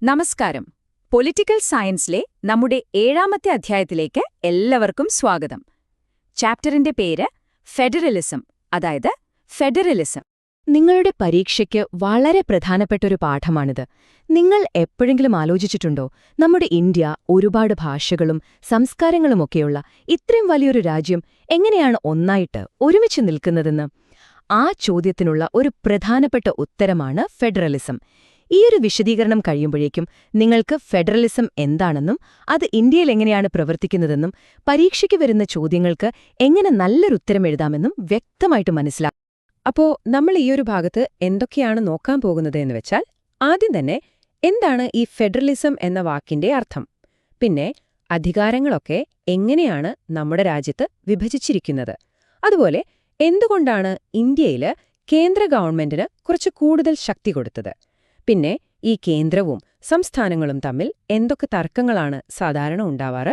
നമസ്കാരം. പൊളിറ്റിക്കൽ സയൻസിലെ നമ്മുടെ 7ാമത്തെ അധ്യായത്തിലേക്ക് എല്ലാവർക്കും സ്വാഗതം. ചാപ്റ്ററിന്റെ പേര് ഫെഡറലിസം, അതായത് ഫെഡറലിസം. നിങ്ങളുടെ പരീക്ഷയ്ക്ക് വളരെ പ്രധാനപ്പെട്ടൊരു പാഠമാണിത്. നിങ്ങൾ എപ്പോഴെങ്കിലും ആലോചിച്ചിട്ടുണ്ടോ, നമ്മുടെ ഇന്ത്യ ഒരുപാട് ഭാഷകളും സംസ്കാരങ്ങളുമൊക്കെയുള്ള ഇത്രയും വലിയൊരു രാജ്യം എങ്ങനെയാണ് ഒന്നായിട്ട് ഒരുമിച്ച് നിൽക്കുന്നതെന്ന്? ആ ചോദ്യത്തിനുള്ള ഒരു പ്രധാനപ്പെട്ട ഉത്തരമാണ് ഫെഡറലിസം. ഈയൊരു വിശദീകരണം കഴിയുമ്പോഴേക്കും നിങ്ങൾക്ക് ഫെഡറലിസം എന്താണെന്നും അത് ഇന്ത്യയിൽ എങ്ങനെയാണ് പ്രവർത്തിക്കുന്നതെന്നും പരീക്ഷയ്ക്ക് വരുന്ന ചോദ്യങ്ങൾക്ക് എങ്ങനെ നല്ലൊരുത്തരം എഴുതാമെന്നും വ്യക്തമായിട്ട് മനസ്സിലാക്കും. അപ്പോ നമ്മൾ ഈയൊരു ഭാഗത്ത് എന്തൊക്കെയാണ് നോക്കാൻ പോകുന്നത് എന്ന് വെച്ചാൽ, ആദ്യം തന്നെ എന്താണ് ഈ ഫെഡറലിസം എന്ന വാക്കിന്റെ അർത്ഥം, പിന്നെ അധികാരങ്ങളൊക്കെ എങ്ങനെയാണ് നമ്മുടെ രാജ്യത്ത് വിഭജിച്ചിരിക്കുന്നത്, അതുപോലെ എന്തുകൊണ്ടാണ് ഇന്ത്യയിൽ കേന്ദ്ര ഗവൺമെന്റിന് കുറച്ച് കൂടുതൽ ശക്തി കൊടുത്തത്, പിന്നെ ഈ കേന്ദ്രവും സംസ്ഥാനങ്ങളും തമ്മിൽ എന്തൊക്കെ തർക്കങ്ങളാണ് സാധാരണ ഉണ്ടാവാറ്,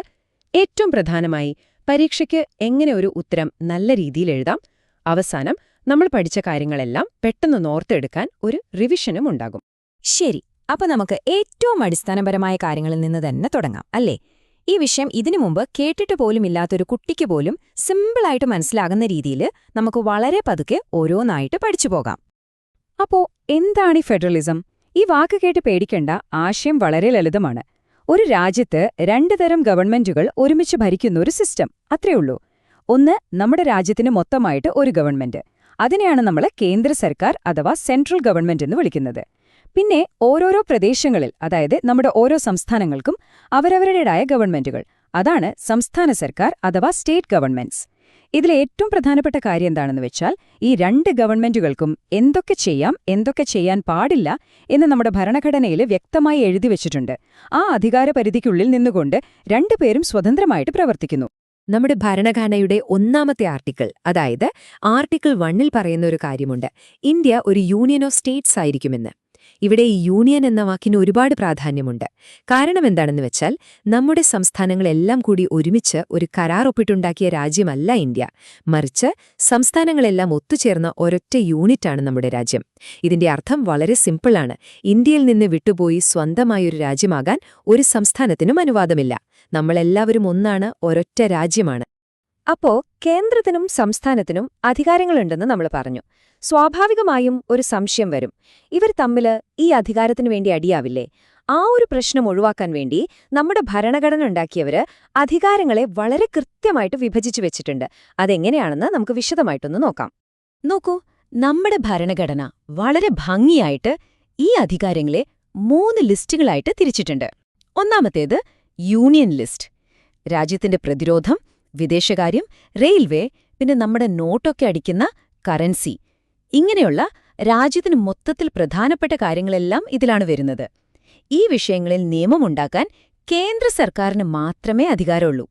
ഏറ്റവും പ്രധാനമായി പരീക്ഷയ്ക്ക് എങ്ങനെ ഒരു ഉത്തരം നല്ല രീതിയിൽ എഴുതാം, അവസാനം നമ്മൾ പഠിച്ച കാര്യങ്ങളെല്ലാം പെട്ടെന്ന് നോർത്തെടുക്കാൻ ഒരു റിവിഷനും ഉണ്ടാകും. ശരി, അപ്പൊ നമുക്ക് ഏറ്റവും അടിസ്ഥാനപരമായ കാര്യങ്ങളിൽ നിന്ന് തന്നെ തുടങ്ങാം, അല്ലേ? ഈ വിഷയം ഇതിനു മുമ്പ് കേട്ടിട്ട് പോലുമില്ലാത്തൊരു കുട്ടിക്ക് പോലും സിമ്പിളായിട്ട് മനസ്സിലാകുന്ന രീതിയിൽ നമുക്ക് വളരെ പതുക്കെ ഓരോന്നായിട്ട് പഠിച്ചു പോകാം. അപ്പോ എന്താണ് ഈ ഫെഡറലിസം? ഈ വാക്ക് കേട്ട് പേടിക്കേണ്ട, ആശയം വളരെ ലളിതമാണ്. ഒരു രാജ്യത്ത് രണ്ട് തരം ഗവൺമെന്റുകൾ ഒരുമിച്ച് ഭരിക്കുന്ന ഒരു സിസ്റ്റം, അത്രയുള്ളൂ. ഒന്ന്, നമ്മുടെ രാജ്യത്തിന് മൊത്തമായിട്ട് ഒരു ഗവൺമെന്റ്, അതിനെയാണ് നമ്മൾ കേന്ദ്ര സർക്കാർ അഥവാ സെൻട്രൽ ഗവൺമെന്റ് എന്ന് വിളിക്കുന്നത്. പിന്നെ ഓരോരോ പ്രദേശങ്ങളിൽ, അതായത് നമ്മുടെ ഓരോ സംസ്ഥാനങ്ങൾക്കും അവരവരുടേതായ ഗവൺമെന്റുകൾ, അതാണ് സംസ്ഥാന സർക്കാർ അഥവാ സ്റ്റേറ്റ് ഗവൺമെന്റ്സ്. ഇതിലെ ഏറ്റവും പ്രധാനപ്പെട്ട കാര്യം എന്താണെന്ന് വെച്ചാൽ, ഈ രണ്ട് ഗവൺമെന്റുകൾക്കും എന്തൊക്കെ ചെയ്യാം, എന്തൊക്കെ ചെയ്യാൻ പാടില്ല എന്ന് നമ്മുടെ ഭരണഘടനയിൽ വ്യക്തമായി എഴുതിവെച്ചിട്ടുണ്ട്. ആ അധികാരപരിധിക്കുള്ളിൽ നിന്നുകൊണ്ട് രണ്ടുപേരും സ്വതന്ത്രമായിട്ട് പ്രവർത്തിക്കുന്നു. നമ്മുടെ ഭരണഘടനയുടെ 1ാമത്തെ ആർട്ടിക്കിൾ, അതായത് ആർട്ടിക്കിൾ 1ൽ പറയുന്ന ഒരു കാര്യമുണ്ട്: ഇന്ത്യ ഒരു യൂണിയൻ ഓഫ് സ്റ്റേറ്റ്സ് ആയിരിക്കുമെന്ന്. ഇവിടെ ഈ യൂണിയൻ എന്ന വാക്കിന് ഒരുപാട് പ്രാധാന്യമുണ്ട്. കാരണം എന്താണെന്ന് വെച്ചാൽ, നമ്മുടെ സംസ്ഥാനങ്ങളെല്ലാം കൂടി ഒരുമിച്ച് ഒരു കരാർ ഒപ്പിട്ടുണ്ടാക്കിയ രാജ്യമല്ല ഇന്ത്യ, മറിച്ച് സംസ്ഥാനങ്ങളെല്ലാം ഒത്തുചേർന്ന ഒരൊറ്റ യൂണിറ്റാണ് നമ്മുടെ രാജ്യം. ഇതിന്റെ അർത്ഥം വളരെ സിമ്പിളാണ്: ഇന്ത്യയിൽ നിന്ന് വിട്ടുപോയി സ്വന്തമായൊരു രാജ്യമാകാൻ ഒരു സംസ്ഥാനത്തിനും അനുവാദമില്ല. നമ്മളെല്ലാവരും ഒന്നാണ്, ഒരൊറ്റ രാജ്യമാണ്. അപ്പോ കേന്ദ്രത്തിനും സംസ്ഥാനത്തിനും അധികാരങ്ങളുണ്ടെന്ന് നമ്മൾ പറഞ്ഞു. സ്വാഭാവികമായും ഒരു സംശയം വരും, ഇവർ തമ്മില് ഈ അധികാരത്തിനു വേണ്ടി അടിയാവില്ലേ? ആ ഒരു പ്രശ്നം ഒഴിവാക്കാൻ വേണ്ടി നമ്മുടെ ഭരണഘടന ഉണ്ടാക്കിയവര് അധികാരങ്ങളെ വളരെ കൃത്യമായിട്ട് വിഭജിച്ചു വെച്ചിട്ടുണ്ട്. അതെങ്ങനെയാണെന്ന് നമുക്ക് വിശദമായിട്ടൊന്ന് നോക്കാം. നോക്കൂ, നമ്മുടെ ഭരണഘടന വളരെ ഭംഗിയായിട്ട് ഈ അധികാരങ്ങളെ 3 ലിസ്റ്റുകളായിട്ട് തിരിച്ചിട്ടുണ്ട്. ഒന്നാമത്തേത് യൂണിയൻ ലിസ്റ്റ്. രാജ്യത്തിന്റെ പ്രതിരോധം, വിദേശകാര്യം, റെയിൽവേ, പിന്നെ നമ്മുടെ നോട്ടൊക്കെ അടിക്കുന്ന കറൻസി, ഇങ്ങനെയുള്ള രാജ്യത്തിന് മൊത്തത്തിൽ പ്രധാനപ്പെട്ട കാര്യങ്ങളെല്ലാം ഇതിലാണ് വരുന്നത്. ഈ വിഷയങ്ങളിൽ നിയമമുണ്ടാക്കാൻ കേന്ദ്ര സർക്കാരിന് മാത്രമേ അധികാരമുള്ളൂ.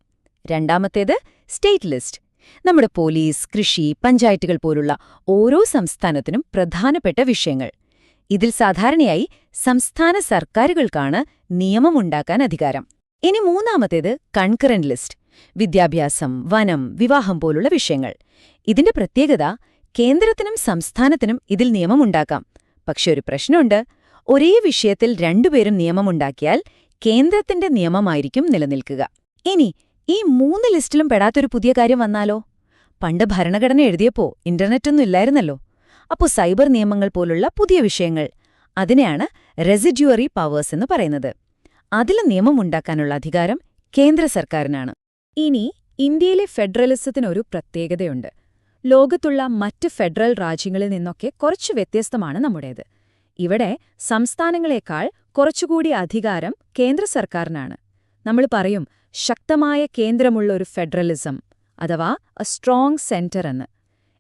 രണ്ടാമത്തേത് സ്റ്റേറ്റ് ലിസ്റ്റ്. നമ്മുടെ പോലീസ്, കൃഷി, പഞ്ചായത്തുകൾ പോലുള്ള ഓരോ സംസ്ഥാനത്തിനും പ്രധാനപ്പെട്ട വിഷയങ്ങൾ. ഇതിൽ സാധാരണയായി സംസ്ഥാന സർക്കാരുകൾക്കാണ് നിയമമുണ്ടാക്കാൻ അധികാരം. ഇനി മൂന്നാമത്തേത് കൺകറന്റ് ലിസ്റ്റ്. വിദ്യാഭ്യാസം, വനം, വിവാഹം പോലുള്ള വിഷയങ്ങൾ. ഇതിന്റെ പ്രത്യേകത, കേന്ദ്രത്തിനും സംസ്ഥാനത്തിനും ഇതിൽ നിയമമുണ്ടാക്കാം. പക്ഷെ ഒരു പ്രശ്നമുണ്ട്: ഒരേ വിഷയത്തിൽ രണ്ടുപേരും നിയമമുണ്ടാക്കിയാൽ കേന്ദ്രത്തിന്റെ നിയമമായിരിക്കും നിലനിൽക്കുക. ഇനി ഈ 3 ലിസ്റ്റിലും പെടാത്തൊരു പുതിയ കാര്യം വന്നാലോ? പണ്ട് ഭരണഘടന എഴുതിയപ്പോ ഇന്റർനെറ്റൊന്നും ഇല്ലായിരുന്നല്ലോ. അപ്പോ സൈബർ നിയമങ്ങൾ പോലുള്ള പുതിയ വിഷയങ്ങൾ, അതിനെയാണ് റെസിഡ്യൂറി പവേഴ്സ് എന്ന് പറയുന്നത്. അതിൽ നിയമമുണ്ടാക്കാനുള്ള അധികാരം കേന്ദ്ര സർക്കാരിനാണ്. ഇനി ഇന്ത്യയിലെ ഫെഡറലിസത്തിനൊരു പ്രത്യേകതയുണ്ട്. ലോകത്തുള്ള മറ്റ് ഫെഡറൽ രാജ്യങ്ങളിൽ നിന്നൊക്കെ കുറച്ചു വ്യത്യസ്തമാണ് നമ്മുടേത്. ഇവിടെ സംസ്ഥാനങ്ങളെക്കാൾ കുറച്ചുകൂടി അധികാരം കേന്ദ്ര സർക്കാരിനാണ്. നമ്മൾ പറയും ശക്തമായ കേന്ദ്രമുള്ള ഒരു ഫെഡറലിസം, അഥവാ എ സ്ട്രോങ് സെന്റർ എന്ന്.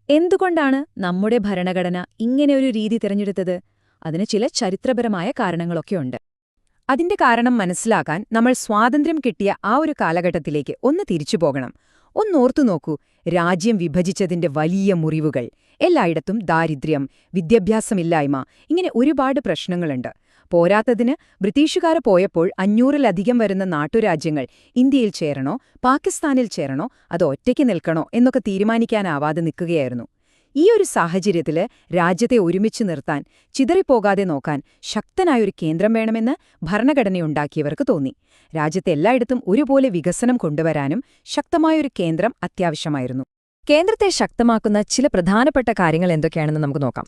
എന്തുകൊണ്ടാണ് നമ്മുടെ ഭരണഘടന ഇങ്ങനെയൊരു രീതി തിരഞ്ഞെടുത്തത്? അതിന് ചില ചരിത്രപരമായ കാരണങ്ങളൊക്കെയുണ്ട്. അതിന്റെ കാരണം മനസ്സിലാക്കാൻ നമ്മൾ സ്വാതന്ത്ര്യം കിട്ടിയ ആ ഒരു കാലഘട്ടത്തിലേക്ക് ഒന്ന് തിരിച്ചുപോകണം. ഒന്നോർത്തു നോക്കൂ, രാജ്യം വിഭജിച്ചതിന്റെ വലിയ മുറിവുകൾ. എല്ലായിടത്തും ദാരിദ്ര്യം, വിദ്യാഭ്യാസമില്ലായ്മ, ഇങ്ങനെ ഒരുപാട് പ്രശ്നങ്ങളുണ്ട്. പോരാത്തതിന് ബ്രിട്ടീഷുകാർ പോയപ്പോൾ 500-ലധികം വരുന്ന നാട്ടുരാജ്യങ്ങൾ ഇന്ത്യയിൽ ചേരണോ, പാകിസ്ഥാനിൽ ചേരണോ, അതോ ഒറ്റയ്ക്ക് നിൽക്കണോ എന്നൊക്കെ തീരുമാനിക്കാനാവാതെ നിൽക്കുകയായിരുന്നു. ഈ ഒരു സാഹചര്യത്തില് രാജ്യത്തെ ഒരുമിച്ച് നിർത്താൻ, ചിതറിപ്പോകാതെ നോക്കാൻ ശക്തനായൊരു കേന്ദ്രം വേണമെന്ന് ഭരണഘടനയുണ്ടാക്കിയവർക്ക് തോന്നി. രാജ്യത്തെ എല്ലായിടത്തും ഒരുപോലെ വികസനം കൊണ്ടുവരാനും ശക്തമായൊരു കേന്ദ്രം അത്യാവശ്യമായിരുന്നു. കേന്ദ്രത്തെ ശക്തമാക്കുന്ന ചില പ്രധാനപ്പെട്ട കാര്യങ്ങൾ എന്തൊക്കെയാണെന്ന് നമുക്ക് നോക്കാം.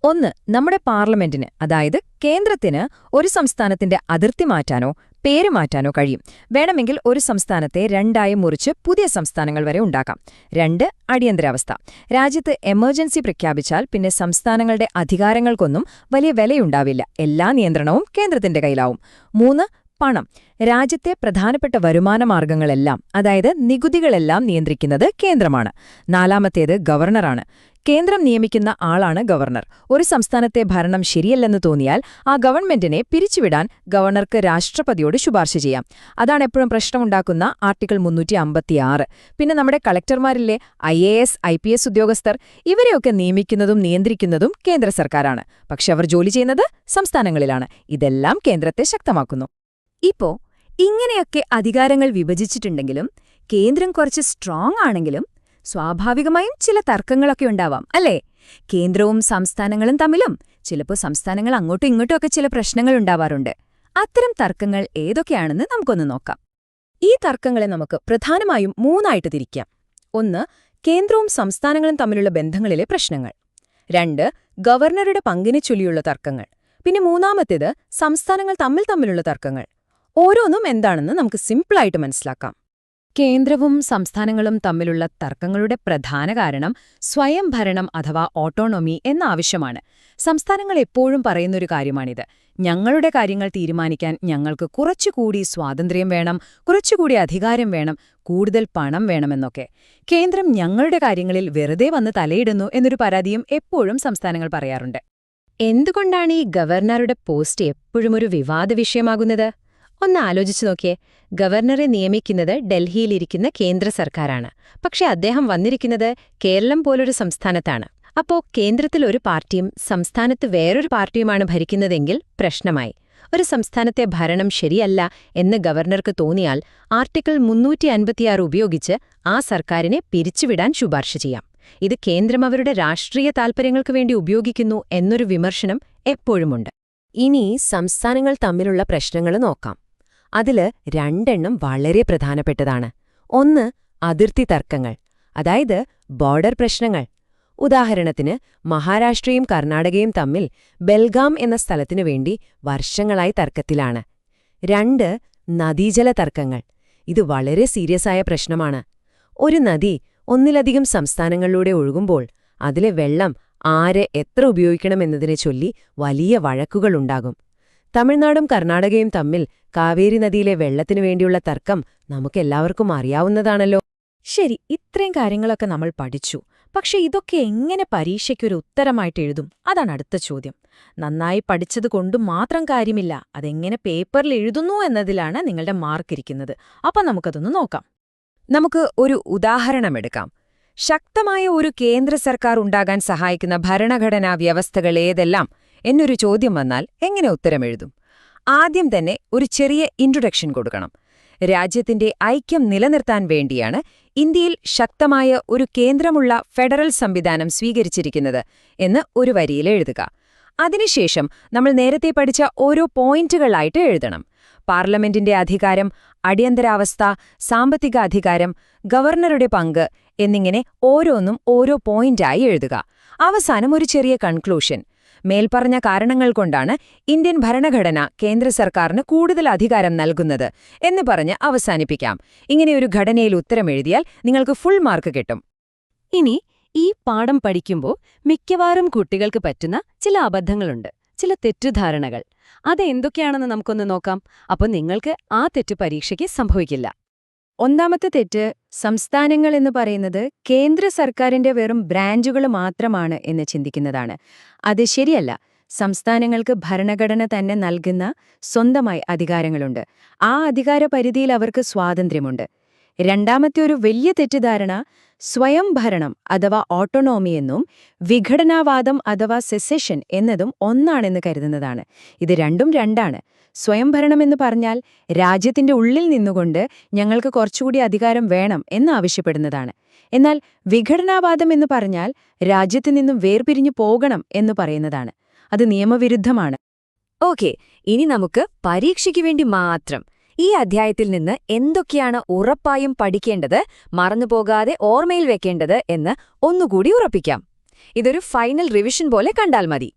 ഒന്ന്, നമ്മുടെ പാർലമെന്റിന്, അതായത് കേന്ദ്രത്തിന് ഒരു സംസ്ഥാനത്തിന്റെ അതിർത്തി മാറ്റാനോ പേര് മാറ്റാനോ കഴിയും. വേണമെങ്കിൽ ഒരു സംസ്ഥാനത്തെ രണ്ടായി മുറിച്ച് പുതിയ സംസ്ഥാനങ്ങൾ വരെ ഉണ്ടാക്കാം. 2, അടിയന്തരാവസ്ഥ. രാജ്യത്ത് എമർജൻസി പ്രഖ്യാപിച്ചാൽ പിന്നെ സംസ്ഥാനങ്ങളുടെ അധികാരങ്ങൾക്കൊന്നും വലിയ വിലയുണ്ടാവില്ല. എല്ലാ നിയന്ത്രണവും കേന്ദ്രത്തിന്റെ കയ്യിലാവും. 3, പണം. രാജ്യത്തെ പ്രധാനപ്പെട്ട വരുമാന മാർഗങ്ങളെല്ലാം, അതായത് നികുതികളെല്ലാം നിയന്ത്രിക്കുന്നത് കേന്ദ്രമാണ്. 4, ഗവർണറാണ്. കേന്ദ്രം നിയമിക്കുന്ന ആളാണ് ഗവർണർ. ഒരു സംസ്ഥാനത്തെ ഭരണം ശരിയല്ലെന്ന് തോന്നിയാൽ ആ ഗവൺമെന്റിനെ പിരിച്ചുവിടാൻ ഗവർണർക്ക് രാഷ്ട്രപതിയോട് ശുപാർശ ചെയ്യാം. അതാണ് എപ്പോഴും പ്രശ്നമുണ്ടാക്കുന്ന ആർട്ടിക്കിൾ 356. പിന്നെ നമ്മുടെ കളക്ടർമാരിലെ IAS, IPS ഉദ്യോഗസ്ഥർ, ഇവരെയൊക്കെ നിയമിക്കുന്നതും നിയന്ത്രിക്കുന്നതും കേന്ദ്ര സർക്കാരാണ്. പക്ഷെ അവർ ജോലി ചെയ്യുന്നത് സംസ്ഥാനങ്ങളിലാണ്. ഇതെല്ലാം കേന്ദ്രത്തെ ശക്തമാക്കുന്നു. ഇപ്പോ ഇങ്ങനെയൊക്കെ അധികാരങ്ങൾ വിഭജിച്ചിട്ടുണ്ടെങ്കിലും കേന്ദ്രം കുറച്ച് സ്ട്രോങ് ആണെങ്കിലും സ്വാഭാവികമായും ചില തർക്കങ്ങളൊക്കെ ഉണ്ടാവാം, അല്ലേ? കേന്ദ്രവും സംസ്ഥാനങ്ങളും തമ്മിലും ചിലപ്പോൾ സംസ്ഥാനങ്ങൾ അങ്ങോട്ടും ഇങ്ങോട്ടും ഒക്കെ ചില പ്രശ്നങ്ങൾ ഉണ്ടാവാറുണ്ട്. അത്തരം തർക്കങ്ങൾ ഏതൊക്കെയാണെന്ന് നമുക്കൊന്ന് നോക്കാം. ഈ തർക്കങ്ങളെ നമുക്ക് പ്രധാനമായും 3ആയിട്ട് തിരിക്കാം. 1, കേന്ദ്രവും സംസ്ഥാനങ്ങളും തമ്മിലുള്ള ബന്ധങ്ങളിലെ പ്രശ്നങ്ങൾ. 2, ഗവർണറുടെ പങ്കിനെ ചൊല്ലിയുള്ള തർക്കങ്ങൾ. പിന്നെ 3-ാമത്തേത് സംസ്ഥാനങ്ങൾ തമ്മിലുള്ള തർക്കങ്ങൾ. ഓരോന്നും എന്താണെന്ന് നമുക്ക് സിമ്പിളായിട്ട് മനസ്സിലാക്കാം. കേന്ദ്രവും സംസ്ഥാനങ്ങളും തമ്മിലുള്ള തർക്കങ്ങളുടെ പ്രധാന കാരണം സ്വയം ഭരണം അഥവാ ഓട്ടോണോമി എന്ന ആവശ്യമാണ്. സംസ്ഥാനങ്ങൾ എപ്പോഴും പറയുന്നൊരു കാര്യമാണിത്. ഞങ്ങളുടെ കാര്യങ്ങൾ തീരുമാനിക്കാൻ ഞങ്ങൾക്ക് കുറച്ചുകൂടി സ്വാതന്ത്ര്യം വേണം, കുറച്ചുകൂടി അധികാരം വേണം, കൂടുതൽ പണം വേണമെന്നൊക്കെ. കേന്ദ്രം ഞങ്ങളുടെ കാര്യങ്ങളിൽ വെറുതെ വന്ന് തലയിടുന്നു എന്നൊരു പരാതിയും എപ്പോഴും സംസ്ഥാനങ്ങൾ പറയാറുണ്ട്. എന്തുകൊണ്ടാണ് ഈ ഗവർണറുടെ പോസ്റ്റ് എപ്പോഴും ഒരു വിവാദ വിഷയമാകുന്നത്? ഒന്ന് ആലോചിച്ചു നോക്കിയേ. ഗവർണറെ നിയമിക്കുന്നത് ഡൽഹിയിലിരിക്കുന്ന കേന്ദ്ര സർക്കാരാണ്. പക്ഷെ അദ്ദേഹം വന്നിരിക്കുന്നത് കേരളം പോലൊരു സംസ്ഥാനത്താണ്. അപ്പോ കേന്ദ്രത്തിൽ ഒരു പാർട്ടിയും സംസ്ഥാനത്ത് വേറൊരു പാർട്ടിയുമാണ് ഭരിക്കുന്നതെങ്കിൽ പ്രശ്നമായി. ഒരു സംസ്ഥാനത്തെ ഭരണം ശരിയല്ല എന്ന് ഗവർണർക്ക് തോന്നിയാൽ ആർട്ടിക്കിൾ 356 ഉപയോഗിച്ച് ആ സർക്കാരിനെ പിരിച്ചുവിടാൻ ശുപാർശ ചെയ്യാം. ഇത് കേന്ദ്രം അവരുടെ രാഷ്ട്രീയ താൽപ്പര്യങ്ങൾക്ക് വേണ്ടി ഉപയോഗിക്കുന്നു എന്നൊരു വിമർശനം എപ്പോഴുമുണ്ട്. ഇനി സംസ്ഥാനങ്ങൾ തമ്മിലുള്ള പ്രശ്നങ്ങൾ നോക്കാം. അതില് 2 വളരെ പ്രധാനപ്പെട്ടതാണ്. 1, അതിർത്തി തർക്കങ്ങൾ, അതായത് ബോർഡർ പ്രശ്നങ്ങൾ. ഉദാഹരണത്തിന് മഹാരാഷ്ട്രയും കർണാടകയും തമ്മിൽ ബെൽഗാം എന്ന സ്ഥലത്തിനു വേണ്ടി വർഷങ്ങളായി തർക്കത്തിലാണ്. 2, നദീജല തർക്കങ്ങൾ. ഇത് വളരെ സീരിയസായ പ്രശ്നമാണ്. ഒരു നദി ഒന്നിലധികം സംസ്ഥാനങ്ങളിലൂടെ ഒഴുകുമ്പോൾ അതിലെ വെള്ളം ആര് എത്ര ഉപയോഗിക്കണമെന്നതിനെ ചൊല്ലി വലിയ വഴക്കുകളുണ്ടാകും. തമിഴ്നാടും കർണാടകയും തമ്മിൽ കാവേരി നദിയിലെ വെള്ളത്തിനു വേണ്ടിയുള്ള തർക്കം നമുക്കെല്ലാവർക്കും അറിയാവുന്നതാണല്ലോ. ശരി, ഇത്രയും കാര്യങ്ങളൊക്കെ നമ്മൾ പഠിച്ചു. പക്ഷെ ഇതൊക്കെ എങ്ങനെ പരീക്ഷയ്ക്കൊരു ഉത്തരമായിട്ട് എഴുതും? അതാണ് അടുത്ത ചോദ്യം. നന്നായി പഠിച്ചതുകൊണ്ട് മാത്രം കാര്യമില്ല, അതെങ്ങനെ പേപ്പറിൽ എഴുതുന്നു എന്നതിലാണ് നിങ്ങളുടെ മാർക്കിരിക്കുന്നത്. അപ്പം നമുക്കതൊന്ന് നോക്കാം. നമുക്ക് ഒരു ഉദാഹരണമെടുക്കാം. ശക്തമായ ഒരു കേന്ദ്ര സർക്കാർ ഉണ്ടാകാൻ സഹായിക്കുന്ന ഭരണഘടനാ വ്യവസ്ഥകൾ ഏതെല്ലാം എന്നൊരു ചോദ്യം വന്നാൽ എങ്ങനെ ഉത്തരമെഴുതും? ആദ്യം തന്നെ ഒരു ചെറിയ ഇൻട്രൊഡക്ഷൻ കൊടുക്കണം. രാജ്യത്തിന്റെ ഐക്യം നിലനിർത്താൻ വേണ്ടിയാണ് ഇന്ത്യയിൽ ശക്തമായ ഒരു കേന്ദ്രമുള്ള ഫെഡറൽ സംവിധാനം സ്വീകരിച്ചിരിക്കുന്നത് എന്ന് ഒരു വരിയിൽ എഴുതുക. അതിനുശേഷം നമ്മൾ നേരത്തെ പഠിച്ച ഓരോ പോയിന്റുകളായിട്ട് എഴുതണം. പാർലമെന്റിന്റെ അധികാരം, അടിയന്തരാവസ്ഥ, സാമ്പത്തിക അധികാരം, ഗവർണറുടെ പങ്ക് എന്നിങ്ങനെ ഓരോന്നും ഓരോ പോയിന്റായി എഴുതുക. അവസാനം ഒരു ചെറിയ കൺക്ലൂഷൻ. മേൽപ്പറഞ്ഞ കാരണങ്ങൾ കൊണ്ടാണ് ഇന്ത്യൻ ഭരണഘടന കേന്ദ്ര സർക്കാരിന് കൂടുതൽ അധികാരം നൽകുന്നത് എന്ന് പറഞ്ഞ് അവസാനിപ്പിക്കാം. ഇങ്ങനെയൊരു ഘടനയിൽ ഉത്തരമെഴുതിയാൽ നിങ്ങൾക്ക് ഫുൾ മാർക്ക് കിട്ടും. ഇനി ഈ പാഠം പഠിക്കുമ്പോൾ മിക്കവാറും കുട്ടികൾക്ക് പറ്റുന്ന ചില അബദ്ധങ്ങളുണ്ട്, ചില തെറ്റുധാരണകൾ. അതെന്തൊക്കെയാണെന്ന് നമുക്കൊന്ന് നോക്കാം. അപ്പോൾ നിങ്ങൾക്ക് ആ തെറ്റ് പരീക്ഷയ്ക്ക് സംഭവിക്കില്ല. ഒന്നാമത്തെ തെറ്റ്, സംസ്ഥാനങ്ങൾ എന്ന് പറയുന്നത് കേന്ദ്ര സർക്കാരിന്റെ വെറും ബ്രാഞ്ചുകൾ മാത്രമാണ് എന്ന് ചിന്തിക്കുന്നതാണ്. അത് ശരിയല്ല. സംസ്ഥാനങ്ങൾക്ക് ഭരണഘടന തന്നെ നൽകുന്ന സ്വന്തമായി അധികാരങ്ങളുണ്ട്. ആ അധികാര പരിധിയിൽ അവർക്ക് സ്വാതന്ത്ര്യമുണ്ട്. രണ്ടാമത്തെ ഒരു വലിയ തെറ്റിദ്ധാരണ സ്വയംഭരണം അഥവാ ഓട്ടോണോമി എന്നും വിഘടനാവാദം അഥവാ സെസഷൻ എന്നതും ഒന്നാണെന്ന് കരുതുന്നതാണ്. ഇത് രണ്ടും രണ്ടാണ്. സ്വയംഭരണമെന്ന് പറഞ്ഞാൽ രാജ്യത്തിന്റെ ഉള്ളിൽ നിന്നുകൊണ്ട് ഞങ്ങൾക്ക് കുറച്ചുകൂടി അധികാരം വേണം എന്നാവശ്യപ്പെടുന്നതാണ്. എന്നാൽ വിഘടനാവാദം എന്ന് പറഞ്ഞാൽ രാജ്യത്തു നിന്നും വേർപിരിഞ്ഞു പോകണം എന്ന് പറയുന്നതാണ്. അത് നിയമവിരുദ്ധമാണ്. ഓക്കെ, ഇനി നമുക്ക് പരീക്ഷയ്ക്ക് വേണ്ടി മാത്രം ഈ അധ്യായത്തിൽ നിന്ന് എന്തൊക്കെയാണ് ഉറപ്പായും പഠിക്കേണ്ടത്, മറന്നുപോകാതെ ഓർമ്മയിൽ വെക്കേണ്ടത് എന്ന് ഒന്നുകൂടി ഉറപ്പിക്കാം. ഇതൊരു ഫൈനൽ റിവിഷൻ പോലെ കണ്ടാൽ മതി.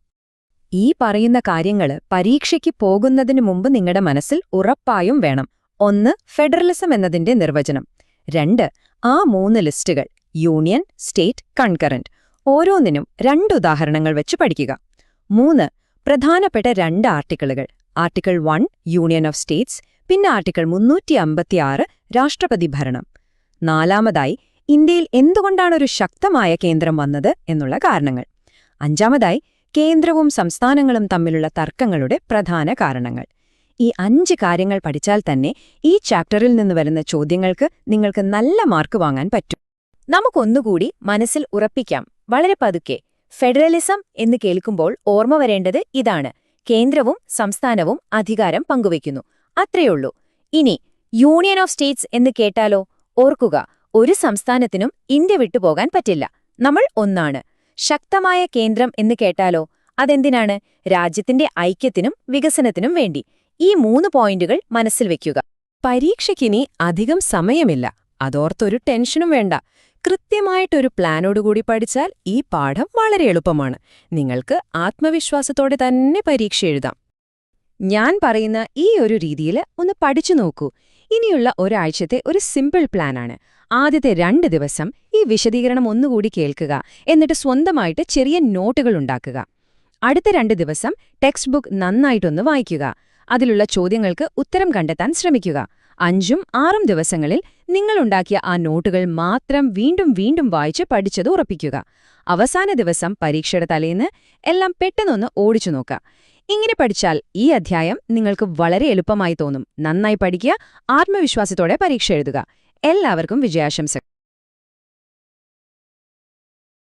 ഈ പറയുന്ന കാര്യങ്ങള് പരീക്ഷയ്ക്ക് പോകുന്നതിനു മുമ്പ് നിങ്ങളുടെ മനസ്സിൽ ഉറപ്പായും വേണം. 1. ഫെഡറലിസം എന്നതിന്റെ നിർവചനം. 2. ആ 3 ലിസ്റ്റുകൾ: യൂണിയൻ, സ്റ്റേറ്റ്, കൺകറന്റ്. ഓരോന്നിനും 2 ഉദാഹരണങ്ങൾ വെച്ച് പഠിക്കുക. 3. പ്രധാനപ്പെട്ട 2 ആർട്ടിക്കിളുകൾ: ആർട്ടിക്കിൾ 1 യൂണിയൻ ഓഫ് സ്റ്റേറ്റ്സ്, പിന്നെ ആർട്ടിക്കിൾ 356 രാഷ്ട്രപതി ഭരണം. 4. ഇന്ത്യയിൽ എന്തുകൊണ്ടാണൊരു ശക്തമായ കേന്ദ്രം വന്നത് എന്നുള്ള കാരണങ്ങൾ. 5. കേന്ദ്രവും സംസ്ഥാനങ്ങളും തമ്മിലുള്ള തർക്കങ്ങളുടെ പ്രധാന കാരണങ്ങൾ. ഈ 5 കാര്യങ്ങൾ പഠിച്ചാൽ തന്നെ ഈ ചാപ്റ്ററിൽ നിന്ന് വരുന്ന ചോദ്യങ്ങൾക്ക് നിങ്ങൾക്ക് നല്ല മാർക്ക് വാങ്ങാൻ പറ്റും. നമുക്കൊന്നുകൂടി മനസ്സിൽ ഉറപ്പിക്കാം, വളരെ പതുക്കെ. ഫെഡറലിസം എന്ന് കേൾക്കുമ്പോൾ ഓർമ്മ വരേണ്ടത് ഇതാണ്: കേന്ദ്രവും സംസ്ഥാനവും അധികാരം പങ്കുവയ്ക്കുന്നു. അത്രയുള്ളൂ. ഇനി യൂണിയൻ ഓഫ് സ്റ്റേറ്റ്സ് എന്ന് കേട്ടാലോ? ഓർക്കുക, ഒരു സംസ്ഥാനത്തിനും ഇന്ത്യ വിട്ടുപോകാൻ പറ്റില്ല. നമ്മൾ ഒന്നാണ്. ശക്തമായ കേന്ദ്രം എന്ന് കേട്ടാലോ? അതെന്തിനാണ്? രാജ്യത്തിന്റെ ഐക്യത്തിനും വികസനത്തിനും വേണ്ടി. ഈ 3 പോയിന്റുകൾ മനസ്സിൽ വെക്കുക. പരീക്ഷയ്ക്കിനി അധികം സമയമില്ല. അതോർത്തൊരു ടെൻഷനും വേണ്ട. കൃത്യമായിട്ടൊരു പ്ലാനോടുകൂടി പഠിച്ചാൽ ഈ പാഠം വളരെ എളുപ്പമാണ്. നിങ്ങൾക്ക് ആത്മവിശ്വാസത്തോടെ തന്നെ പരീക്ഷ എഴുതാം. ഞാൻ പറയുന്ന ഈ ഒരു രീതിയിൽ ഒന്ന് പഠിച്ചു നോക്കൂ. ഇനിയുള്ള ഒരാഴ്ചത്തെ ഒരു സിമ്പിൾ പ്ലാനാണ്. ആദ്യത്തെ 2 ദിവസം ഈ വിശദീകരണം ഒന്നുകൂടി കേൾക്കുക, എന്നിട്ട് സ്വന്തമായിട്ട് ചെറിയ നോട്ടുകൾ ഉണ്ടാക്കുക. അടുത്ത 2 ദിവസം ടെക്സ്റ്റ് ബുക്ക് നന്നായിട്ടൊന്ന് വായിക്കുക. അതിലുള്ള ചോദ്യങ്ങൾക്ക് ഉത്തരം കണ്ടെത്താൻ ശ്രമിക്കുക. 5ഉം 6ഉം ദിവസങ്ങളിൽ നിങ്ങളുണ്ടാക്കിയ ആ നോട്ടുകൾ മാത്രം വീണ്ടും വീണ്ടും വായിച്ച് പഠിച്ചത് ഉറപ്പിക്കുക. അവസാന ദിവസം പരീക്ഷയുടെ തലേന്ന് എല്ലാം പെട്ടെന്നൊന്ന് ഓടിച്ചു നോക്കുക. ഇങ്ങനെ പഠിച്ചാൽ ഈ അധ്യായം നിങ്ങൾക്ക് വളരെ എളുപ്പമായി തോന്നും. നന്നായി പഠിക്കുക, ആത്മവിശ്വാസത്തോടെ പരീക്ഷ എഴുതുക. എല്ലാവർക്കും വിജയാശംസകൾ.